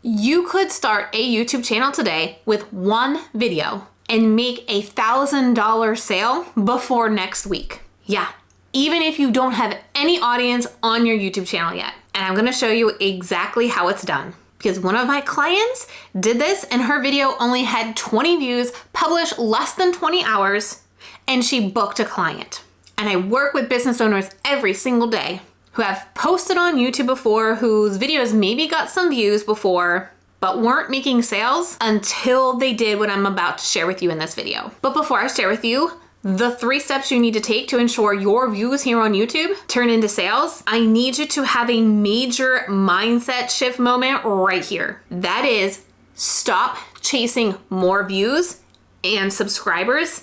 You could start a YouTube channel today with one video and make $1,000 sale before next week. Yeah, even if you don't have any audience on your YouTube channel yet. And I'm gonna show you exactly how it's done. Because one of my clients did this and her video only had 20 views, published less than 20 hours, and she booked a client. And I work with business owners every single day who have posted on YouTube before, whose videos maybe got some views before, but weren't making sales until they did what I'm about to share with you in this video. But before I share with you the 3 steps you need to take to ensure your views here on YouTube turn into sales, I need you to have a major mindset shift moment right here. That is, stop chasing more views and subscribers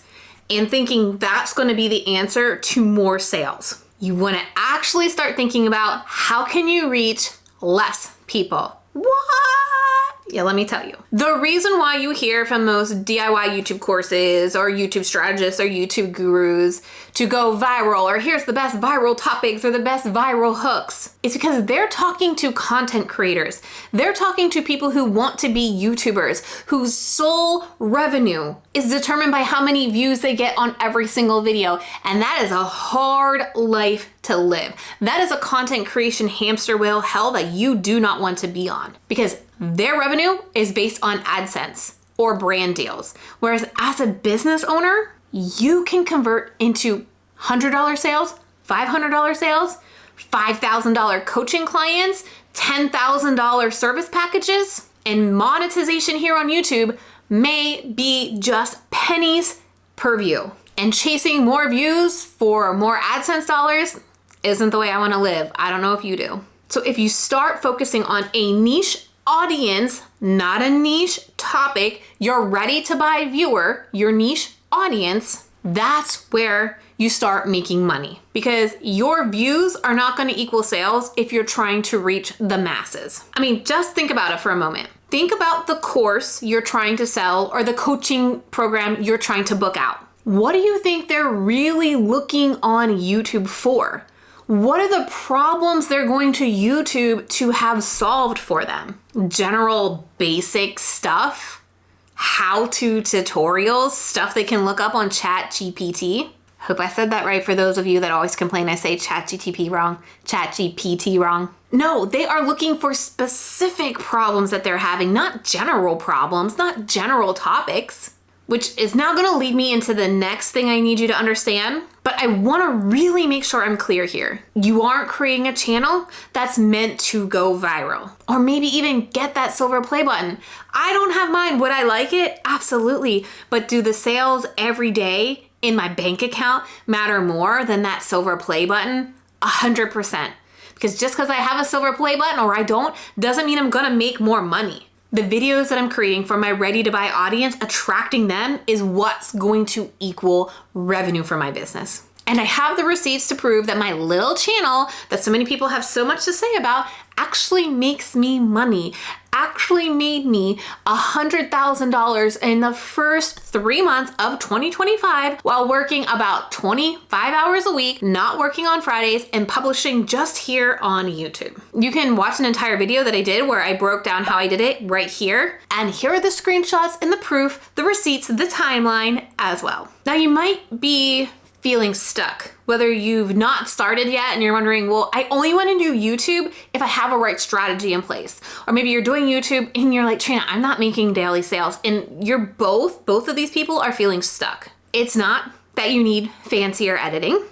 and thinking that's going to be the answer to more sales. You want to actually start thinking about how can you reach less people. What? Yeah, let me tell you. The reason why you hear from most DIY YouTube courses or YouTube strategists or YouTube gurus to go viral, or here's the best viral topics or the best viral hooks, is because they're talking to content creators. They're talking to people who want to be YouTubers, whose sole revenue is determined by how many views they get on every single video. And that is a hard life to live. That is a content creation hamster wheel hell that you do not want to be on, because their revenue is based on AdSense or brand deals. Whereas as a business owner, you can convert into $100 sales, $500 sales, $5,000 coaching clients, $10,000 service packages, and monetization here on YouTube may be just pennies per view. And chasing more views for more AdSense dollars isn't the way I want to live. I don't know if you do. So if you start focusing on a niche audience, not a niche topic, your ready to buy viewer, your niche audience, that's where you start making money, because your views are not going to equal sales if you're trying to reach the masses. I mean, just think about it for a moment. Think about the course you're trying to sell or the coaching program you're trying to book out. What do you think they're really looking on YouTube for? What are the problems they're going to YouTube to have solved for them? General basic stuff? How-to tutorials? Stuff they can look up on ChatGPT? Hope I said that right for those of you that always complain I say ChatGPT wrong. No, they are looking for specific problems that they're having, not general problems, not general topics. Which is now gonna lead me into the next thing I need you to understand. But I wanna really make sure I'm clear here. You aren't creating a channel that's meant to go viral, or maybe even get that silver play button. I don't have mine. Would I like it? Absolutely. But do the sales every day in my bank account matter more than that silver play button? 100%. Because just because I have a silver play button or I don't, doesn't mean I'm gonna make more money. The videos that I'm creating for my ready to buy audience, attracting them is what's going to equal revenue for my business. And I have the receipts to prove that my little channel that so many people have so much to say about actually makes me money, actually made me $100,000 in the first 3 months of 2025 while working about 25 hours a week, not working on Fridays, and publishing just here on YouTube. You can watch an entire video that I did where I broke down how I did it right here. And here are the screenshots and the proof, the receipts, the timeline as well. Now you might be feeling stuck, whether you've not started yet and you're wondering, well, I only want to do YouTube if I have a right strategy in place. Or maybe you're doing YouTube and you're like, Trena, I'm not making daily sales. And you're both of these people are feeling stuck. It's not that you need fancier editing.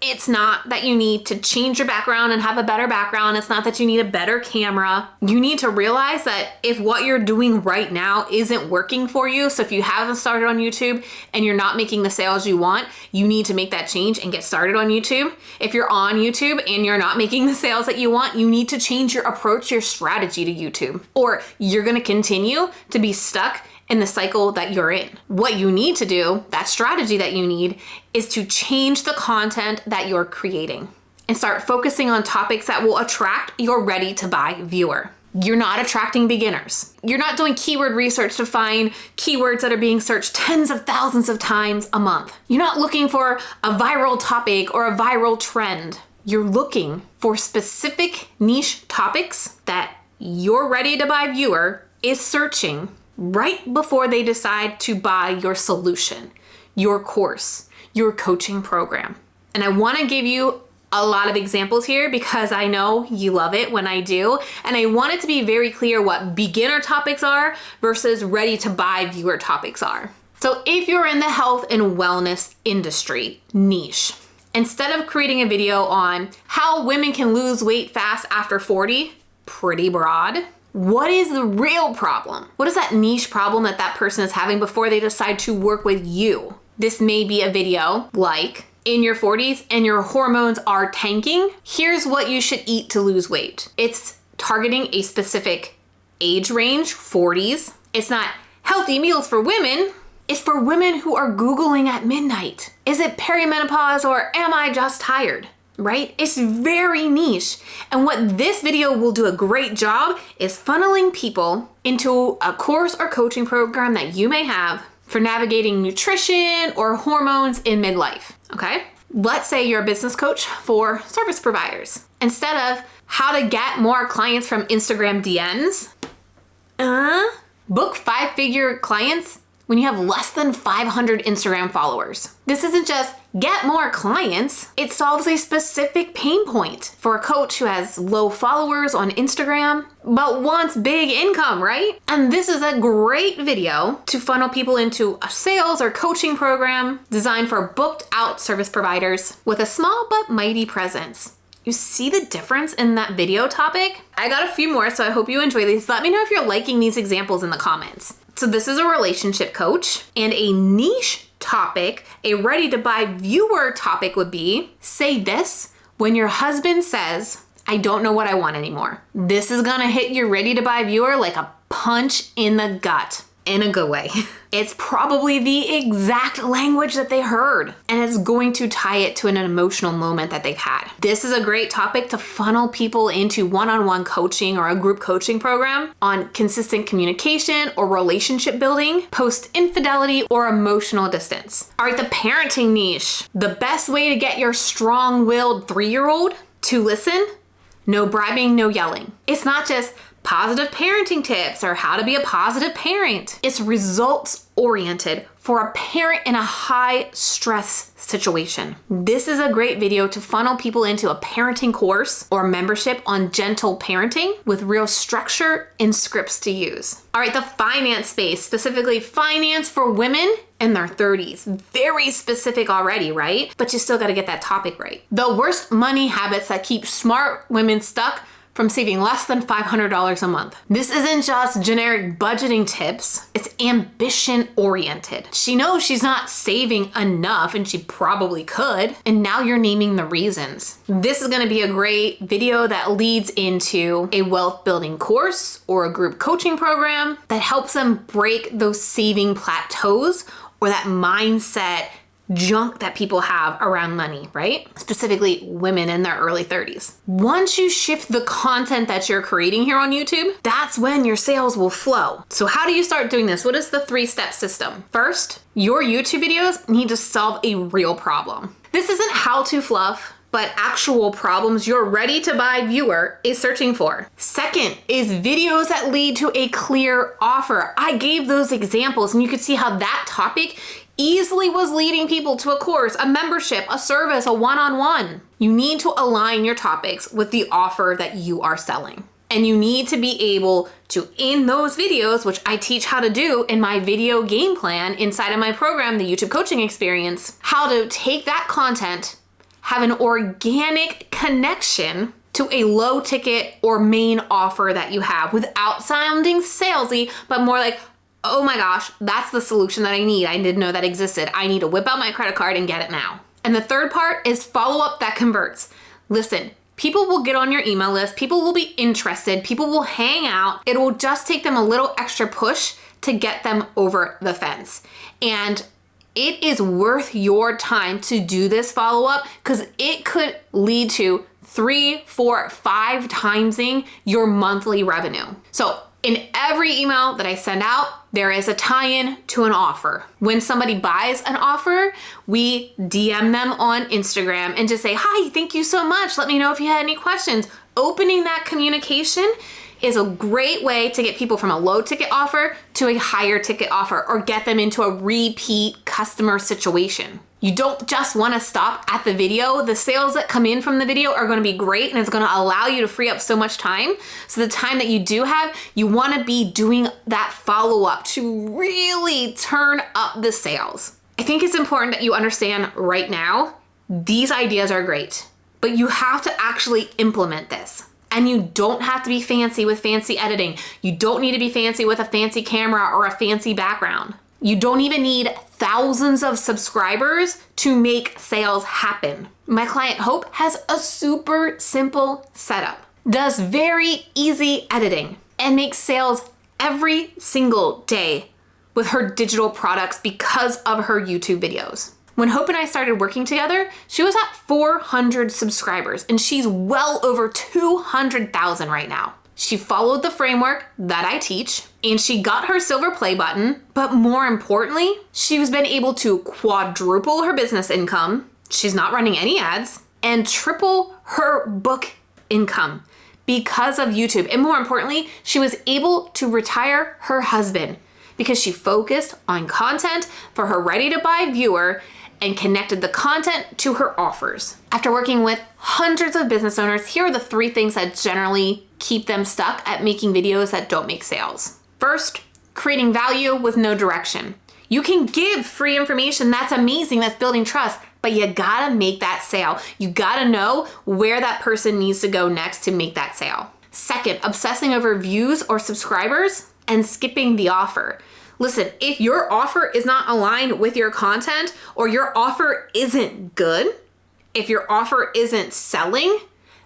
It's not that you need to change your background and have a better background. It's not that you need a better camera. You need to realize that if what you're doing right now isn't working for you, so if you haven't started on YouTube and you're not making the sales you want, you need to make that change and get started on YouTube. If you're on YouTube and you're not making the sales that you want, you need to change your approach, your strategy to YouTube, or you're gonna continue to be stuck in the cycle that you're in. What you need to do, that strategy that you need, is to change the content that you're creating and start focusing on topics that will attract your ready to buy viewer. You're not attracting beginners. You're not doing keyword research to find keywords that are being searched tens of thousands of times a month. You're not looking for a viral topic or a viral trend. You're looking for specific niche topics that your ready to buy viewer is searching right before they decide to buy your solution, your course, your coaching program. And I want to give you a lot of examples here because I know you love it when I do. And I want it to be very clear what beginner topics are versus ready to buy viewer topics are. So if you're in the health and wellness industry niche, instead of creating a video on how women can lose weight fast after 40, pretty broad, what is the real problem? What is that niche problem that that person is having before they decide to work with you? This may be a video like, in your 40s and your hormones are tanking, here's what you should eat to lose weight. It's targeting a specific age range, 40s. It's not healthy meals for women. It's for women who are Googling at midnight. Is it perimenopause or am I just tired? Right? It's very niche. And what this video will do a great job is funneling people into a course or coaching program that you may have for navigating nutrition or hormones in midlife. Okay? Let's say you're a business coach for service providers. Instead of how to get more clients from Instagram DMs, book 5-figure clients when you have less than 500 Instagram followers. This isn't just get more clients. It solves a specific pain point for a coach who has low followers on Instagram, but wants big income, right? And this is a great video to funnel people into a sales or coaching program designed for booked out service providers with a small but mighty presence. You see the difference in that video topic? I got a few more, so I hope you enjoy these. Let me know if you're liking these examples in the comments. So this is a relationship coach, and a niche topic, a ready to buy viewer topic would be, say this when your husband says, I don't know what I want anymore. This is gonna hit your ready to buy viewer like a punch in the gut. In a good way. It's probably the exact language that they heard, and it's going to tie it to an emotional moment that they've had. This is a great topic to funnel people into one-on-one coaching or a group coaching program on consistent communication or relationship building, post-infidelity, or emotional distance. All right, the parenting niche. The best way to get your strong-willed 3-year-old to listen, no bribing, no yelling. It's not just positive parenting tips or how to be a positive parent. It's results oriented for a parent in a high stress situation. This is a great video to funnel people into a parenting course or membership on gentle parenting with real structure and scripts to use. All right, the finance space, specifically finance for women in their 30s. Very specific already, right? But you still got to get that topic right. The worst money habits that keep smart women stuck from saving less than $500 a month. This isn't just generic budgeting tips, it's ambition oriented. She knows she's not saving enough and she probably could, and now you're naming the reasons. This is gonna be a great video that leads into a wealth building course or a group coaching program that helps them break those saving plateaus or that mindset junk that people have around money, right? Specifically women in their early 30s. Once you shift the content that you're creating here on YouTube, that's when your sales will flow. So how do you start doing this? What is the 3-step system? First, your YouTube videos need to solve a real problem. This isn't how-to fluff, but actual problems your ready to buy viewer is searching for. Second is videos that lead to a clear offer. I gave those examples and you could see how that topic easily was leading people to a course, a membership, a service, a one-on-one. You need to align your topics with the offer that you are selling. And you need to be able to, in those videos, which I teach how to do in my video game plan inside of my program, the YouTube Coaching Experience, how to take that content, have an organic connection to a low ticket or main offer that you have without sounding salesy, but more like, oh my gosh, that's the solution that I need. I didn't know that existed. I need to whip out my credit card and get it now. And the third part is follow up that converts. Listen, people will get on your email list. People will be interested. People will hang out. It will just take them a little extra push to get them over the fence. And it is worth your time to do this follow up because it could lead to 3, 4, 5 timesing your monthly revenue. So in every email that I send out, there is a tie-in to an offer. When somebody buys an offer, we DM them on Instagram and just say, hi, thank you so much. Let me know if you had any questions. Opening that communication is a great way to get people from a low ticket offer to a higher ticket offer or get them into a repeat customer situation. You don't just want to stop at the video. The sales that come in from the video are going to be great and it's going to allow you to free up so much time. So the time that you do have, you want to be doing that follow-up to really turn up the sales. I think it's important that you understand right now, these ideas are great, but you have to actually implement this. And you don't have to be fancy with fancy editing. You don't need to be fancy with a fancy camera or a fancy background. You don't even need thousands of subscribers to make sales happen. My client Hope has a super simple setup, does very easy editing, and makes sales every single day with her digital products because of her YouTube videos. When Hope and I started working together, she was at 400 subscribers and she's well over 200,000 right now. She followed the framework that I teach and she got her silver play button, but more importantly, she's been able to quadruple her business income, she's not running any ads, and triple her book income because of YouTube. And more importantly, she was able to retire her husband because she focused on content for her ready-to-buy viewer and connected the content to her offers. After working with hundreds of business owners, here are the 3 things that generally keep them stuck at making videos that don't make sales. First, creating value with no direction. You can give free information, that's amazing, that's building trust, but you gotta make that sale. You gotta know where that person needs to go next to make that sale. Second, obsessing over views or subscribers and skipping the offer. Listen, if your offer is not aligned with your content or your offer isn't good, if your offer isn't selling,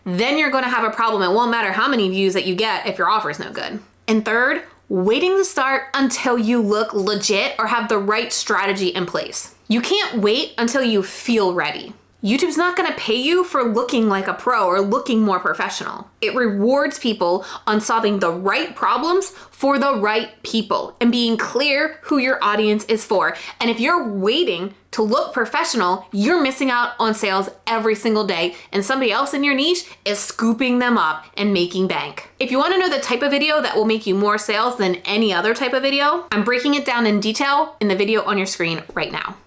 then you're gonna have a problem. It won't matter how many views that you get if your offer is no good. And third, waiting to start until you look legit or have the right strategy in place. You can't wait until you feel ready. YouTube's not gonna pay you for looking like a pro or looking more professional. It rewards people on solving the right problems for the right people and being clear who your audience is for. And if you're waiting to look professional, you're missing out on sales every single day and somebody else in your niche is scooping them up and making bank. If you wanna know the type of video that will make you more sales than any other type of video, I'm breaking it down in detail in the video on your screen right now.